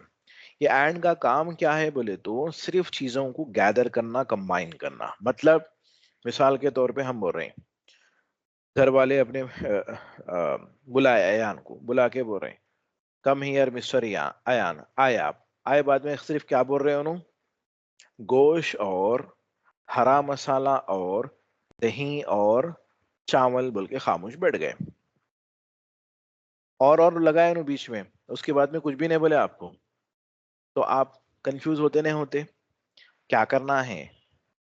ये एंड का काम क्या है बोले तो सिर्फ चीजों को गैदर करना, कंबाइन करना। मतलब मिसाल के तौर पे हम बोल रहे हैं, घर वाले अपने बुलाए अयान को, बुला के बोल रहे हैं कम हियर मिस्टर या अयान, आए आप। आए बाद में सिर्फ क्या बोल रहे हैं उन्होंने, गोश्त और हरा मसाला और दही और चावल बोल के खामोश बैठ गए। और लगाए उन्होंने बीच में, उसके बाद में कुछ भी नहीं बोले आपको, तो आप कंफ्यूज होते नहीं होते। क्या करना है,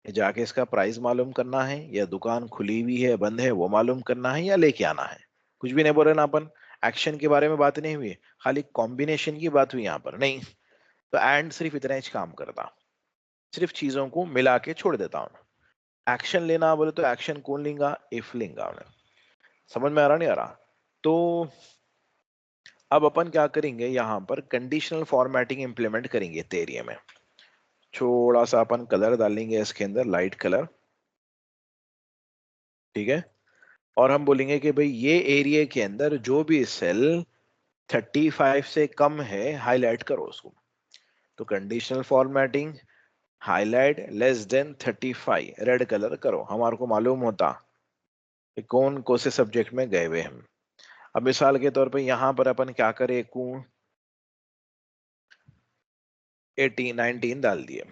ये जाके इसका प्राइस मालूम करना है, या दुकान खुली हुई है बंद है वो मालूम करना है, या लेके आना है। कुछ भी नहीं बोल रहे ना अपन, एक्शन के बारे में बात नहीं हुई, खाली कॉम्बिनेशन की बात हुई यहाँ पर नहीं। तो एंड सिर्फ इतना ही काम करता, सिर्फ चीजों को मिला के छोड़ देता हूँ। एक्शन लेना बोले तो एक्शन कौन लेगा, इफ लेगा उन्हें। समझ में आ रहा नहीं आ रहा। तो अब अपन क्या करेंगे, यहाँ पर कंडीशनल फॉर्मेटिंग इंप्लीमेंट करेंगे थ्योरी में। थोड़ा सा अपन कलर डालेंगे इसके अंदर, लाइट कलर। ठीक है, और हम बोलेंगे कि भाई ये एरिया के अंदर जो भी सेल 35 से कम है हाईलाइट करो उसको। तो conditional formatting, highlight less than 35 red colour करो, हमारे को मालूम होता कि कौन से सब्जेक्ट में गए हुए हम। अब मिसाल के तौर पे यहाँ पर अपन क्या करें, 18 19 डाल दिए,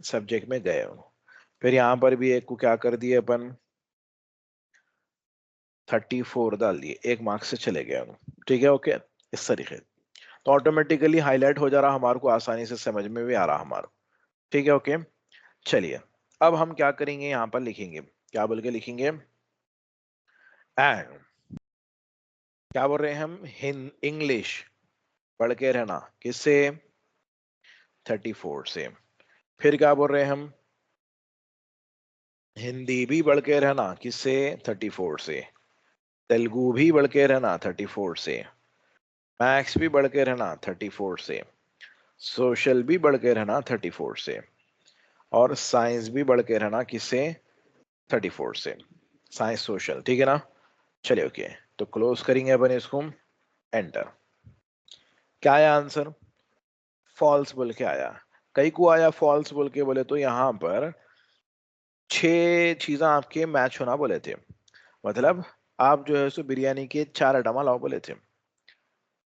सब्जेक्ट में गए हो। फिर यहाँ पर भी एक को क्या कर दिए अपन, 34 डाल दिए, एक मार्क्स से चले गए हम। ठीक है, ओके। इस तरीके तो ऑटोमेटिकली हाईलाइट हो जा रहा हमारे को, आसानी से समझ में भी आ रहा हमारा। ठीक है, ओके। चलिए अब हम क्या करेंगे, यहाँ पर लिखेंगे, क्या बोल के लिखेंगे, एंड क्या बोल रहे हैं हम, इंग्लिश पढ़ के रहना किससे, 34 से। फिर क्या बोल रहे हैं हम, हिंदी भी बढ़ के रहना किससे, 34 से। तेलुगु भी बढ़ के रहना 34 से। मैथ्स भी बढ़ के रहना 34 से। सोशल भी बढ़ के रहना 34 से। और साइंस भी बढ़ के रहना किससे, 34 से। साइंस सोशल, ठीक है ना। चलिए ओके, तो क्लोज करेंगे अपन इसको, एंटर। क्या है आंसर, फॉल्स बोल के आया। कई को आया फॉल्स बोल के, बोले तो यहाँ पर 6 चीजें आपके मैच होना बोले थे। मतलब आप जो है सो बिरयानी के 4 आइटम लाओ बोले थे।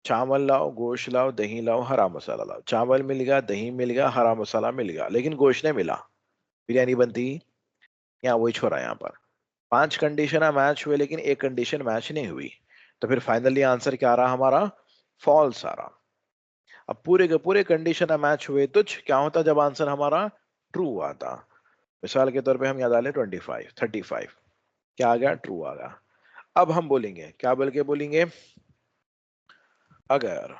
चावल लाओ, गोश्त लाओ, दही लाओ, हरा मसाला लाओ। चावल मिल गया, दही मिल गया, हरा मसाला मिल गया, लेकिन गोश्त नहीं मिला। बिरयानी बनती यहाँ वही छोड़ा यहाँ पर। 5 कंडीशन मैच हुए लेकिन एक कंडीशन मैच नहीं हुई। तो फिर फाइनली आंसर क्या आ रहा हमारा? फॉल्स आ रहा। अब पूरे के पूरे कंडीशन मैच हुए तो क्या होता जब आंसर हमारा ट्रू आता? मिसाल के तौर पे हम याद आ ले 25, 35, क्या आ गया? ट्रू आ गया। अब हम बोलेंगे, क्या बोल के बोलेंगे? अगर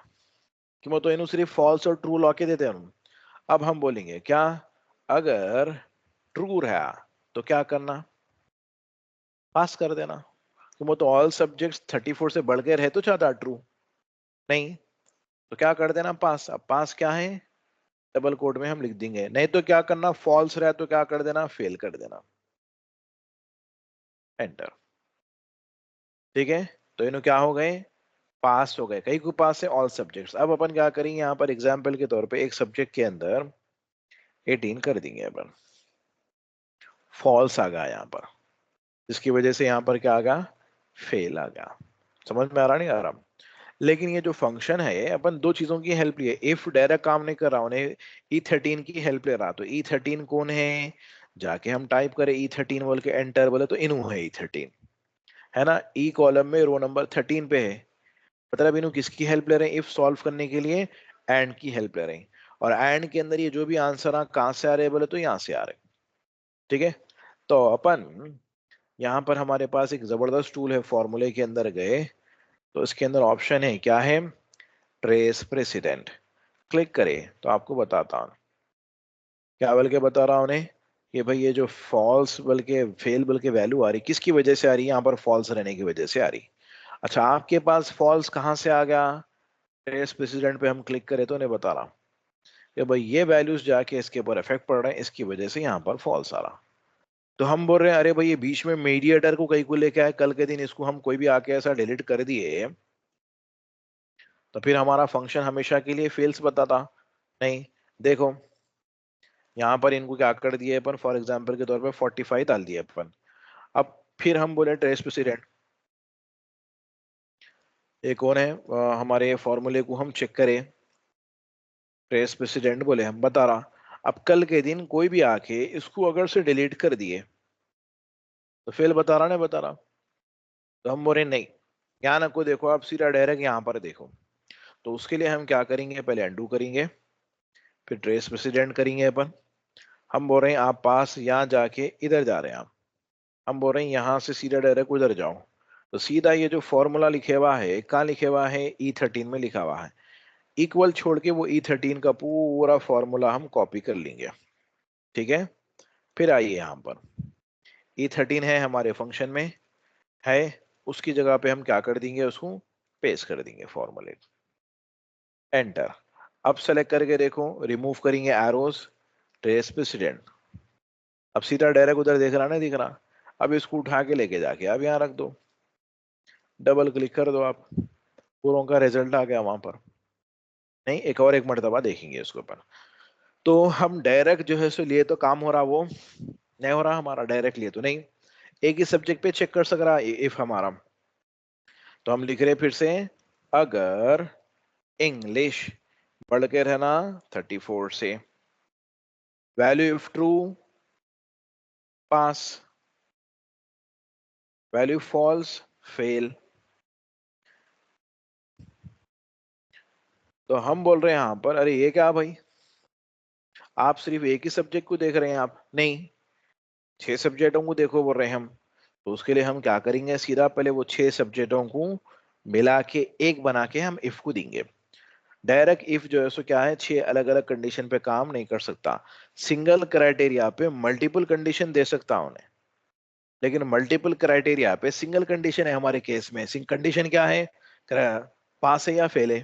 कि मैं तो इन्हों सिर्फ फॉल्स और ट्रू लॉ के देते हैं। अब हम बोलेंगे क्या? अगर ट्रू रहा तो क्या करना? पास कर देना। कि मैं तो ऑल सब्जेक्ट्स 34 से बढ़ के रहे तो चाहता ट्रू नहीं, तो क्या कर देना? पास। अब पास क्या है? डबल कोड में हम लिख देंगे। नहीं तो क्या करना? फॉल्स रहा तो क्या कर देना? फेल कर देना। एंटर। ठीक है, तो इन्हों क्या हो गए? पास हो गए। कई को पास है ऑल सब्जेक्ट्स। अब अपन क्या करेंगे यहाँ पर एग्जाम्पल के तौर पे एक सब्जेक्ट के अंदर 18 कर देंगे अपन। फॉल्स आ गया यहाँ पर, जिसकी वजह से यहाँ पर क्या आ गया? फेल आ गया। समझ में आ रहा नहीं आ रहा? लेकिन ये जो फंक्शन है अपन दो चीजों की हेल्प लिए। इफ डायरेक्ट काम नहीं कर रहा, उन्हें E13 की हेल्प ले रहा। तो E13 कौन है? जाके हम टाइप करें E13 बोल के, एंटर बोले तो इनू है E13, है ना? ई कॉलम में रो नंबर 13 पे है। मतलब इन्हों किसकी हेल्प ले रहे हैं? इफ सॉल्व करने के लिए एंड की हेल्प ले रहे हैं। और एंड के अंदर ये जो भी आंसर आ कहाँ से आ रहे हैं बोले तो यहाँ से आ रहे हैं। ठीक है, तो अपन यहाँ पर हमारे पास एक जबरदस्त टूल है। फॉर्मूले के अंदर गए तो इसके अंदर ऑप्शन है, क्या है? Trace president. क्लिक करें तो आपको बताता हूँ। क्या बोल के बता रहा हूँ उन्हें कि भाई ये जो फॉल्स बोल के, फेल बोल के वैल्यू आ रही, किसकी वजह से आ रही है? यहाँ पर फॉल्स रहने की वजह से आ रही। अच्छा, आपके पास फॉल्स कहाँ से आ गया? ट्रेस प्रेसिडेंट पे हम क्लिक करें तो उन्हें बता रहा कि भाई ये वैल्यूज जाके इसके ऊपर इफेक्ट पड़ रहे हैं, इसकी वजह से यहाँ पर फॉल्स आ रहा। तो हम बोल रहे हैं अरे भाई ये बीच में मीडिएटर को कहीं को लेके आए, कल के दिन इसको हम कोई भी आके ऐसा डिलीट कर दिए तो फिर हमारा फंक्शन हमेशा के लिए फेल्स बताता। नहीं, देखो यहाँ पर इनको क्या कर दिए अपन, फॉर एग्जाम्पल के तौर पे 45 डाल दिए अपन। अब फिर हम बोले ट्रेस प्रेसिडेंट, ये कौन है? हमारे फॉर्मूले को हम चेक करें। ट्रेस प्रेसिडेंट बोले हम बता रहा। अब कल के दिन कोई भी आके इसको अगर से डिलीट कर दिए तो फेल बता रहा, नहीं बता रहा? तो हम बोले नहीं, यहाँ ना को देखो, आप सीधा डायरेक्ट यहाँ पर देखो। तो उसके लिए हम क्या करेंगे? पहले अंडू करेंगे, फिर ट्रेस प्रेसिडेंट करेंगे अपन। हम बोल रहे हैं आप पास यहाँ जाके इधर जा रहे हैं आप। हम बोल रहे हैं यहाँ से सीधा डायरेक्ट उधर जाओ। तो सीधा ये जो फॉर्मूला लिखे हुआ है कहाँ लिखे हुआ है? E13 में लिखा हुआ है। इक्वल छोड़ के वो E13 का पूरा फॉर्मूला हम कॉपी कर लेंगे। ठीक है, फिर आइए यहाँ पर E13 है हमारे फंक्शन में है, उसकी जगह पे हम क्या कर देंगे? उसको पेस्ट कर देंगे फॉर्मूले। एंटर। अब सेलेक्ट करके देखो, रिमूव करेंगे एरोस, ट्रेस प्रेसिडेंट। अब सीधा डायरेक्ट उधर देख रहा, नहीं दिख रहा? अब इसको उठा के लेके जाके अब यहाँ रख दो, डबल क्लिक कर दो, आप पूरों का रिजल्ट आ गया वहां पर। नहीं, एक और एक मर्तबा देखेंगे इसको अपन। तो हम डायरेक्ट जो है सो लिए तो काम हो रहा, वो नहीं हो रहा हमारा। डायरेक्ट लिए तो नहीं, एक ही सब्जेक्ट पे चेक कर सक रहा इफ हमारा। तो हम लिख रहे फिर से, अगर इंग्लिश बढ़ के रहना 34 से, value if true pass, value false fail. तो हम बोल रहे हैं यहाँ पर अरे ये क्या भाई, आप सिर्फ एक ही सब्जेक्ट को देख रहे हैं? आप नहीं, 6 सब्जेक्टों को देखो बोल रहे हैं हम। तो उसके लिए हम क्या करेंगे? सीधा पहले वो 6 सब्जेक्टों को मिला के एक बना के हम इफ को देंगे। डायरेक्ट इफ जो है सो क्या है, 6 अलग अलग कंडीशन पे काम नहीं कर सकता। सिंगल क्राइटेरिया पे मल्टीपल कंडीशन दे सकता उन्हें, लेकिन मल्टीपल क्राइटेरिया पे सिंगल कंडीशन है हमारे केस में। कंडीशन क्या है? पास है या फेल है।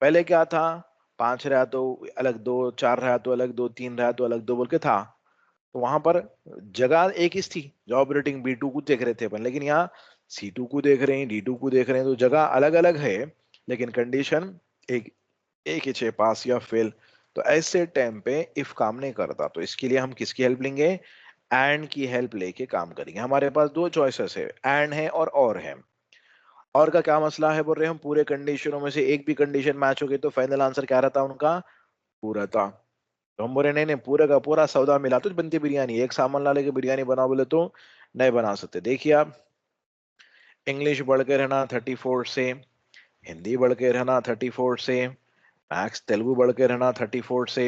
पहले क्या था? 5 रहा तो अलग दो, 4 रहा तो अलग दो, 3 रहा तो अलग दो बोल के था। तो वहां पर जगह एक ही थी, जॉब रेटिंग B2 को देख रहे थे अपन, लेकिन यहाँ C2 को देख रहे हैं, D2 को देख रहे हैं, तो जगह अलग अलग है लेकिन कंडीशन एक। एक ही चाहिए, पास या फेल। तो ऐसे टाइम पे इफ काम नहीं करता तो इसके लिए हम किसकी हेल्प लेंगे? एंड की हेल्प लेके काम करेंगे। हमारे पास दो चॉइसेस है, एंड है और है। और का क्या मसला है? बोल रहे हम पूरे कंडीशनों में से एक भी कंडीशन मैच हो गई तो फाइनल आंसर क्या रहता उनका? पूरा था। तो हम बोले नहीं नहीं, पूरे का पूरा सौदा मिला तो बनती बिरयानी। एक सामान ला लेके बिरयानी बनाओ बोले तो नहीं बना सकते। देखिए आप, इंग्लिश बढ़ के रहना 34 से, हिंदी बढ़ के रहना 34 से, मैथ्स तेलुगु बढ़ के रहना 34 से,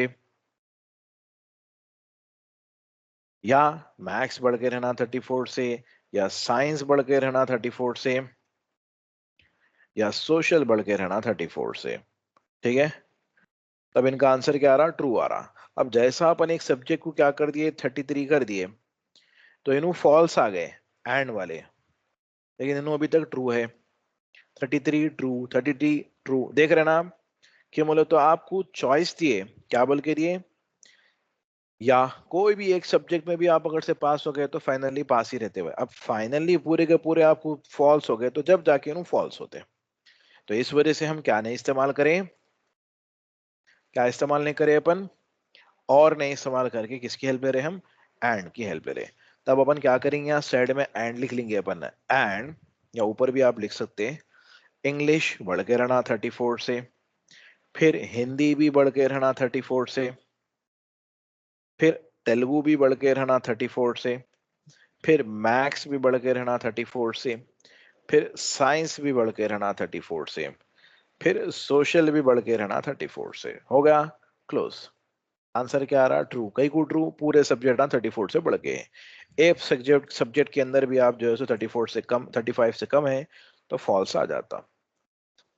या मैथ्स बढ़ के रहना 34 से, या साइंस बढ़ के रहना 34 से, या सोशल बढ़ के रहना 34 से। ठीक है, तब इनका आंसर क्या आ रहा? ट्रू आ रहा। अब जैसा अपन एक सब्जेक्ट को क्या कर दिए, 33 कर दिए, तो इन्हों फॉल्स आ गए एंड वाले, लेकिन इन्हों अभी तक ट्रू है। 33 ट्रू, 33 ट्रू, देख रहे हैं ना आप? क्यों बोले तो आपको चॉइस दिए, क्या बोल के दिए? या कोई भी एक सब्जेक्ट में भी आप अगर से पास हो गए तो फाइनली पास ही रहते हुए, अब फाइनली पूरे के पूरे आपको फॉल्स हो गए तो जब जाके उन्होंने फॉल्स होते। तो इस वजह से हम क्या नहीं इस्तेमाल करें? क्या इस्तेमाल नहीं करें अपन? और नहीं इस्तेमाल करके किसकी हेल्प ले रहे हम? एंड की हेल्प ले रहे। तब अपन क्या करेंगे, यहाँ साइड में एंड लिख लेंगे अपन, एंड, या ऊपर भी आप लिख सकते हैं, इंग्लिश बढ़ के रहना 34 से, फिर हिंदी भी बढ़ के रहना 34 से, फिर तेलुगु भी बढ़ के रहना 34 से, फिर मैथ्स भी बढ़ के रहना 34 से, फिर साइंस भी बढ़ के रहना 34 से, फिर सोशल भी बढ़ के रहना 34 से। हो गया क्लोज। आंसर क्या आ रहा? ट्रू। कई को ट्रू, पूरे सब्जेक्ट ना 34 से बढ़ के। एक सब्जेक्ट सब्जेक्ट के अंदर भी आप जो है सो 34 से कम, 35 से कम है तो फॉल्स आ जाता।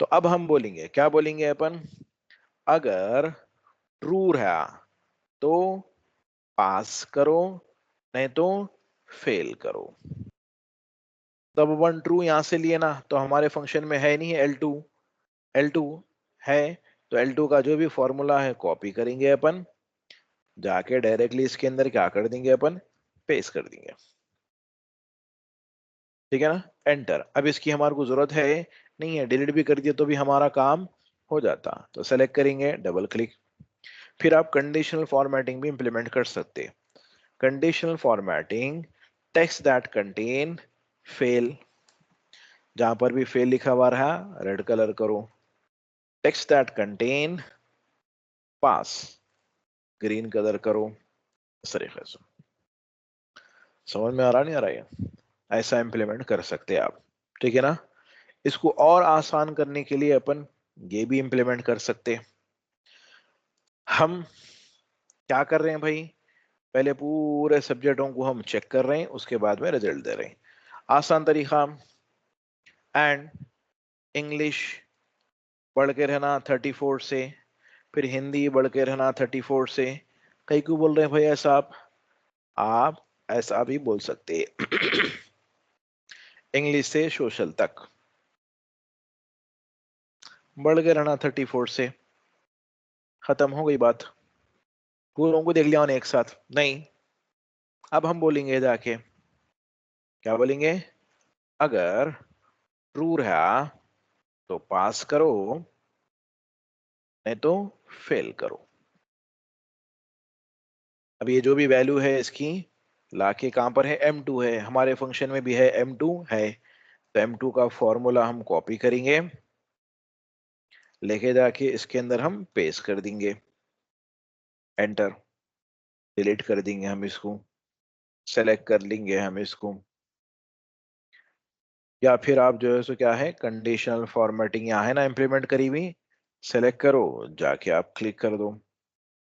तो अब हम बोलेंगे, क्या बोलेंगे अपन? अगर ट्रू रहा तो पास करो, नहीं तो फेल करो। तब वन ट्रू यहां से लिए ना, तो हमारे फंक्शन में है नहीं L2, L2 है, तो L2 का जो भी फॉर्मूला है कॉपी करेंगे अपन, जाके डायरेक्टली इसके अंदर क्या कर देंगे अपन? पेस्ट कर देंगे। ठीक है ना? एंटर। अब इसकी हमारे को जरूरत है नहीं है, डिलीट भी कर दिया तो भी हमारा काम हो जाता। तो सेलेक्ट करेंगे, डबल क्लिक। फिर आप कंडीशनल फॉर्मेटिंग भी इंप्लीमेंट कर सकते हैं। Conditional formatting, text that contain fail, जहां पर भी फेल लिखा हुआ रहा रेड कलर करो। Text that contain pass, green colour करो। इस तरीके से समझ में आ रहा नहीं आ रहा है? ऐसा इंप्लीमेंट कर सकते हैं आप। ठीक है ना? इसको और आसान करने के लिए अपन ये भी इंप्लीमेंट कर सकते हैं। हम क्या कर रहे हैं भाई? पहले पूरे सब्जेक्टों को हम चेक कर रहे हैं, उसके बाद में रिजल्ट दे रहे हैं। आसान तरीका, एंड इंग्लिश बढ़ के रहना 34 से, फिर हिंदी बढ़ के रहना 34 से। कई को बोल रहे हैं भाई ऐसा आप ऐसा भी बोल सकते हैं। इंग्लिश से सोशल तक बढ़ के रहना 34 से। खत्म हो गई बात। पूरों को देख लिया एक साथ नहीं। अब हम बोलेंगे जाके, क्या बोलेंगे? अगर ट्रू रहा तो पास करो, नहीं तो फेल करो। अब ये जो भी वैल्यू है इसकी लाके कहां पर है? M2 है, हमारे फंक्शन में भी है M2 है। तो M2 का फॉर्मूला हम कॉपी करेंगे, लेके जाके इसके अंदर हम पेस्ट कर देंगे। एंटर। डिलीट कर देंगे हम इसको, सेलेक्ट कर लेंगे हम इसको। या फिर आप जो है सो क्या है, कंडीशनल फॉर्मेटिंग यहाँ है ना इंप्लीमेंट करी हुई, सेलेक्ट करो, जाके आप क्लिक कर दो,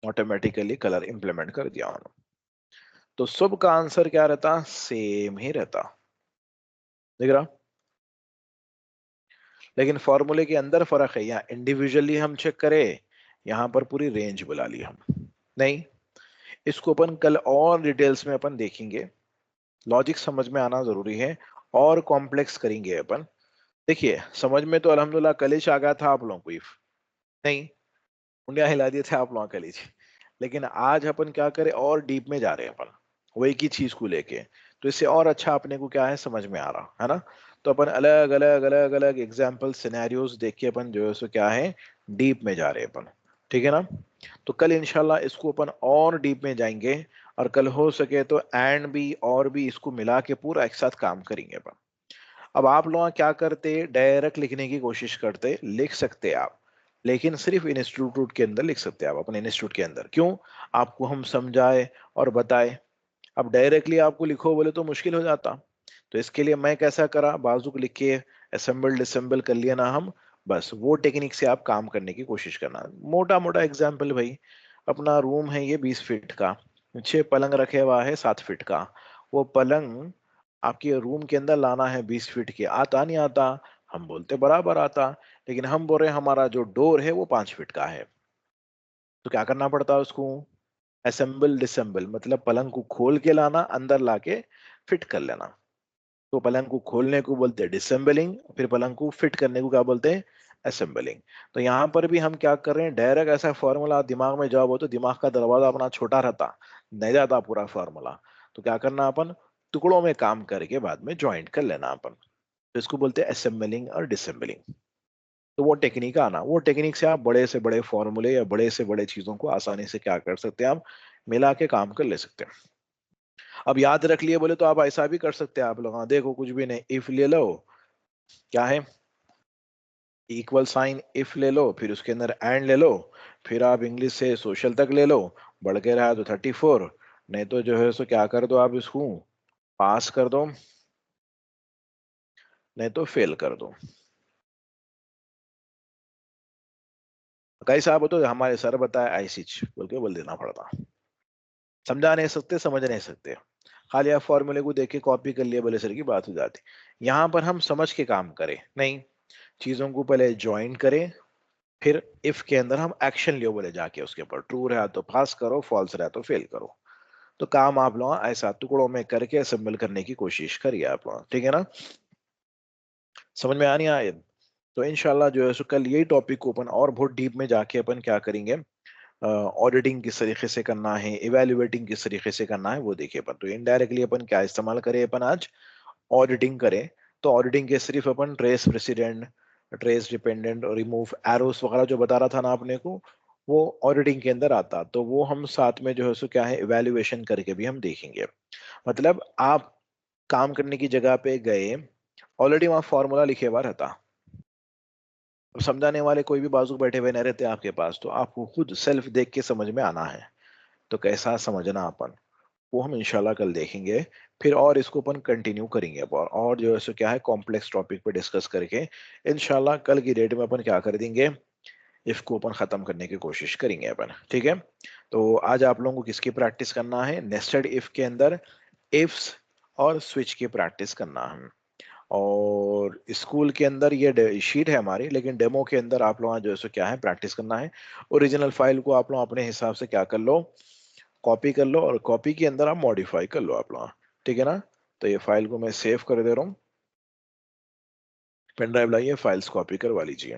ऑटोमेटिकली कलर इंप्लीमेंट कर दिया उन्होंने। तो सब का आंसर क्या रहता? सेम ही रहता। देख रहा? लेकिन फॉर्मूले के अंदर फर्क है, यहाँ इंडिविजुअली हम चेक करें, यहाँ पर पूरी रेंज बुला ली हम। नहीं, इसको अपन कल और डिटेल्स में अपन देखेंगे। लॉजिक समझ में आना जरूरी है, और कॉम्प्लेक्स करेंगे अपन। देखिए समझ में तो अल्हम्दुलिल्लाह कलेश आ गया था आप लोगों को, इफ नहीं मुंडिया हिला दिए थे आप लोगों का कलेश। लेकिन आज अपन क्या करें, और डीप में जा रहे हैं अपन वही की चीज को लेके। तो इससे और अच्छा अपने को क्या है समझ में आ रहा है ना? तो अपन अलग अलग अलग अलग एग्जाम्पल सिनेरियोज देख के अपन जो है सो क्या है डीप में जा रहे हैं अपन, ठीक है ना। तो कल इंशाल्लाह इसको अपन और डीप में जाएंगे, और कल हो सके तो एंड भी और भी इसको मिला के पूरा एक साथ काम करेंगे अपन। अब आप लोग क्या करते, डायरेक्ट लिखने की कोशिश करते, लिख सकते आप, लेकिन सिर्फ इंस्टीट्यूट के अंदर लिख सकते हैं आप, अपने इंस्टीट्यूट के अंदर। क्यों? आपको हम समझाए और बताए। अब डायरेक्टली आपको लिखो बोले तो मुश्किल हो जाता। तो इसके लिए मैं कैसा करा, बाजू को लिख के असेंबल डिसेंबल कर लिया ना हम। बस वो टेक्निक से आप काम करने की कोशिश करना। मोटा मोटा एग्जाम्पल भाई, अपना रूम है ये 20 फीट का, 6 पलंग रखे हुआ है 7 फीट का। वो पलंग आपके रूम के अंदर लाना है 20 फीट के, आता नहीं आता? हम बोलते बराबर आता, लेकिन हम बोल रहे हैं हमारा जो डोर है वो 5 फीट का है। तो क्या करना पड़ता है उसको, असेंबल डिसेंबल, मतलब पलंग को खोल के लाना, अंदर लाके फिट कर लेना। तो पलंग को खोलने को बोलते हैं डिसेंबलिंग, फिर पलंग को फिट करने को क्या बोलते हैं, असेंबलिंग। तो यहाँ पर भी हम क्या कर रहे हैं, डायरेक्ट ऐसा फॉर्मूला दिमाग में जॉब हो तो दिमाग का दरवाजा अपना छोटा रहता, नहीं जाता पूरा फॉर्मूला। तो क्या करना अपन, टुकड़ों में काम करके बाद में ज्वाइंट कर लेना अपन। तो इसको बोलते हैं असेंबलिंग और डिसेंबलिंग। तो वो टेक्निक आना, वो टेक्निक से आप बड़े से बड़े फॉर्मूले या बड़े से बड़े चीजों को आसानी से क्या कर सकते हैं, आप मिला के काम कर ले सकते हैं। अब याद रख लिए बोले तो आप ऐसा भी कर सकते हैं, आप लोग हाँ, देखो कुछ भी नहीं, इफ ले लो, क्या है, इक्वल साइन इफ ले लो, फिर उसके अंदर एंड ले लो, फिर आप इंग्लिश से सोशल तक ले लो, बढ़ के रहा तो 34, नहीं तो जो है सो क्या कर दो आप इसको पास कर दो, नहीं तो फेल कर दो। कई साहब हो तो हमारे सर बताया ऐसी बोल के बोल देना पड़ता, समझा नहीं सकते, समझ नहीं सकते, खाली आप फॉर्मूले को देख के कॉपी कर लिए बोले सर की बात हो जाती। यहाँ पर हम समझ के काम करें नहीं, चीजों को पहले ज्वाइन करें, फिर इफ के अंदर हम एक्शन लियो बोले जाके उसके ऊपर, ट्रू रहा तो पास करो, फॉल्स रहा तो फेल करो। तो काम आप लोग ऐसा टुकड़ों में करके असेंबल करने की कोशिश करिए आप लोग, ठीक है ना। समझ में आ नहीं आए? तो इंशाल्लाह जो है सो कल यही टॉपिक को अपन और बहुत डीप में जाके अपन क्या करेंगे, ऑडिटिंग किस तरीके से करना है, इवेल्युएटिंग किस तरीके से करना है वो देखिए अपन। तो इनडायरेक्टली अपन क्या इस्तेमाल करें, अपन आज ऑडिटिंग करें। तो ऑडिटिंग के सिर्फ अपन ट्रेस प्रेसिडेंट, ट्रेस डिपेंडेंट और रिमूव एरोस वगैरह जो बता रहा था ना आपने को, वो ऑडिटिंग के अंदर आता। तो वो हम साथ में जो है सो क्या है इवेल्युएशन करके भी हम देखेंगे। मतलब आप काम करने की जगह पे गए, ऑलरेडी वहां फॉर्मूला लिखे हुआ रहता, अब समझाने वाले कोई भी बाजू बैठे हुए नहीं रहते आपके पास, तो आपको खुद सेल्फ देख के समझ में आना है। तो कैसा समझना अपन, वो हम इंशाल्लाह कल देखेंगे। फिर और इसको अपन कंटिन्यू करेंगे अब, और जो है सो क्या है कॉम्प्लेक्स टॉपिक पे डिस्कस करके इंशाल्लाह कल की डेट में अपन क्या कर देंगे, इसको अपन खत्म करने की कोशिश करेंगे अपन, ठीक है। तो आज आप लोगों को किसकी प्रैक्टिस करना है, नेस्टेड इफ के अंदर इफ्स और स्विच की प्रैक्टिस करना है। और स्कूल के अंदर ये शीट है हमारी, लेकिन डेमो के अंदर आप लोग जो है सो क्या है प्रैक्टिस करना है। ओरिजिनल फाइल को आप लोग अपने हिसाब से क्या कर लो, कॉपी कर लो, और कॉपी के अंदर आप मॉडिफाई कर लो आप लोग, ठीक है ना। तो ये फाइल को मैं सेव कर दे रहा हूँ, पेन ड्राइव लाइए, फाइल्स कॉपी करवा लीजिए।